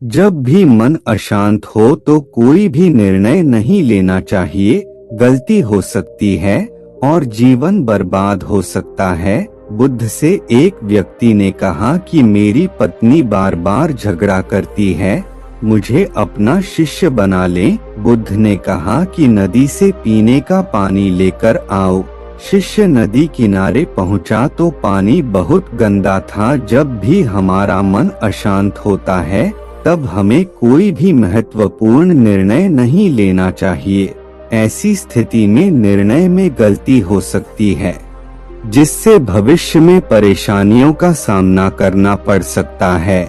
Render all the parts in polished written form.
जब भी मन अशांत हो तो कोई भी निर्णय नहीं लेना चाहिए, गलती हो सकती है और जीवन बर्बाद हो सकता है। बुद्ध से एक व्यक्ति ने कहा कि मेरी पत्नी बार बार झगड़ा करती है, मुझे अपना शिष्य बना ले। बुद्ध ने कहा कि नदी से पीने का पानी लेकर आओ। शिष्य नदी किनारे पहुंचा तो पानी बहुत गंदा था। जब भी हमारा मन अशांत होता है तब हमें कोई भी महत्वपूर्ण निर्णय नहीं लेना चाहिए। ऐसी स्थिति में निर्णय में गलती हो सकती है, जिससे भविष्य में परेशानियों का सामना करना पड़ सकता है।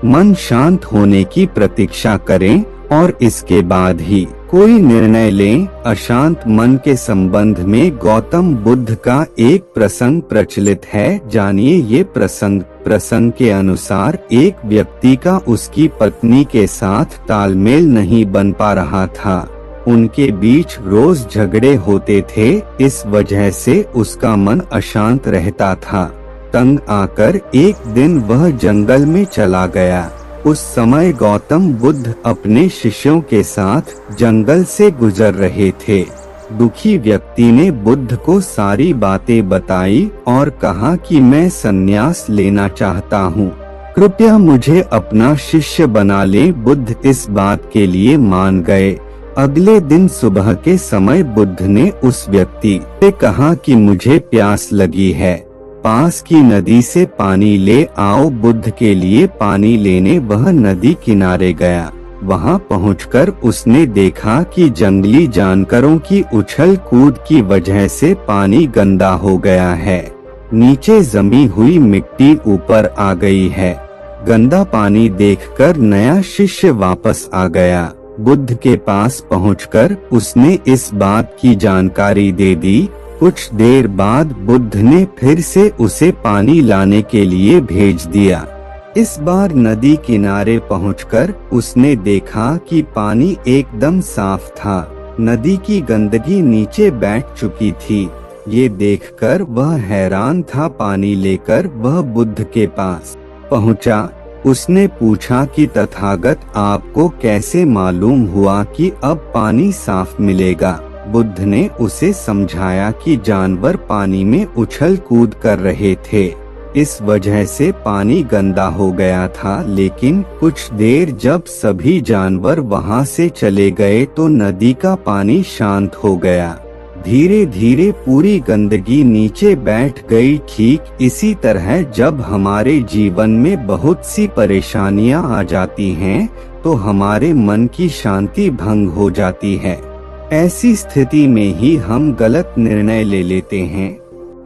मन शांत होने की प्रतीक्षा करें और इसके बाद ही कोई निर्णय लें। अशांत मन के संबंध में गौतम बुद्ध का एक प्रसंग प्रचलित है, जानिए ये प्रसंग के अनुसार एक व्यक्ति का उसकी पत्नी के साथ तालमेल नहीं बन पा रहा था। उनके बीच रोज झगड़े होते थे, इस वजह से उसका मन अशांत रहता था। तंग आकर एक दिन वह जंगल में चला गया। उस समय गौतम बुद्ध अपने शिष्यों के साथ जंगल से गुजर रहे थे। दुखी व्यक्ति ने बुद्ध को सारी बातें बताई और कहा कि मैं संन्यास लेना चाहता हूँ, कृपया मुझे अपना शिष्य बना ले। बुद्ध इस बात के लिए मान गए। अगले दिन सुबह के समय बुद्ध ने उस व्यक्ति से कहा कि मुझे प्यास लगी है, पास की नदी से पानी ले आओ। बुद्ध के लिए पानी लेने वह नदी किनारे गया। वहां पहुंचकर उसने देखा कि जंगली जानवरों की उछल कूद की वजह से पानी गंदा हो गया है। नीचे जमी हुई मिट्टी ऊपर आ गई है। गंदा पानी देखकर नया शिष्य वापस आ गया। बुद्ध के पास पहुंचकर उसने इस बात की जानकारी दे दी। कुछ देर बाद बुद्ध ने फिर से उसे पानी लाने के लिए भेज दिया। इस बार नदी किनारे पहुंचकर उसने देखा कि पानी एकदम साफ था। नदी की गंदगी नीचे बैठ चुकी थी। ये देखकर वह हैरान था। पानी लेकर वह बुद्ध के पास पहुंचा। उसने पूछा कि तथागत, आपको कैसे मालूम हुआ कि अब पानी साफ मिलेगा? बुद्ध ने उसे समझाया कि जानवर पानी में उछल कूद कर रहे थे, इस वजह से पानी गंदा हो गया था। लेकिन कुछ देर जब सभी जानवर वहां से चले गए तो नदी का पानी शांत हो गया। धीरे धीरे पूरी गंदगी नीचे बैठ गई। ठीक इसी तरह जब हमारे जीवन में बहुत सी परेशानियां आ जाती हैं तो हमारे मन की शांति भंग हो जाती है। ऐसी स्थिति में ही हम गलत निर्णय ले लेते हैं।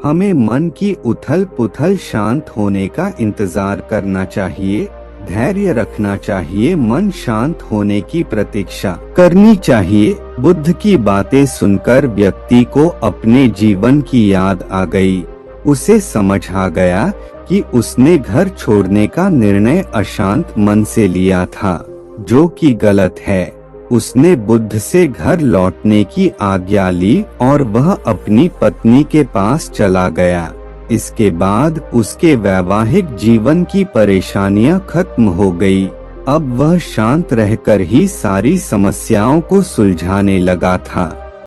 हमें मन की उथल पुथल शांत होने का इंतजार करना चाहिए, धैर्य रखना चाहिए, मन शांत होने की प्रतीक्षा करनी चाहिए। बुद्ध की बातें सुनकर व्यक्ति को अपने जीवन की याद आ गई। उसे समझ आ गया कि उसने घर छोड़ने का निर्णय अशांत मन से लिया था, जो कि गलत है। उसने बुद्ध से घर लौटने की आज्ञा ली और वह अपनी पत्नी के पास चला गया। इसके बाद उसके वैवाहिक जीवन की परेशानियां खत्म हो गई। अब वह शांत रहकर ही सारी समस्याओं को सुलझाने लगा था।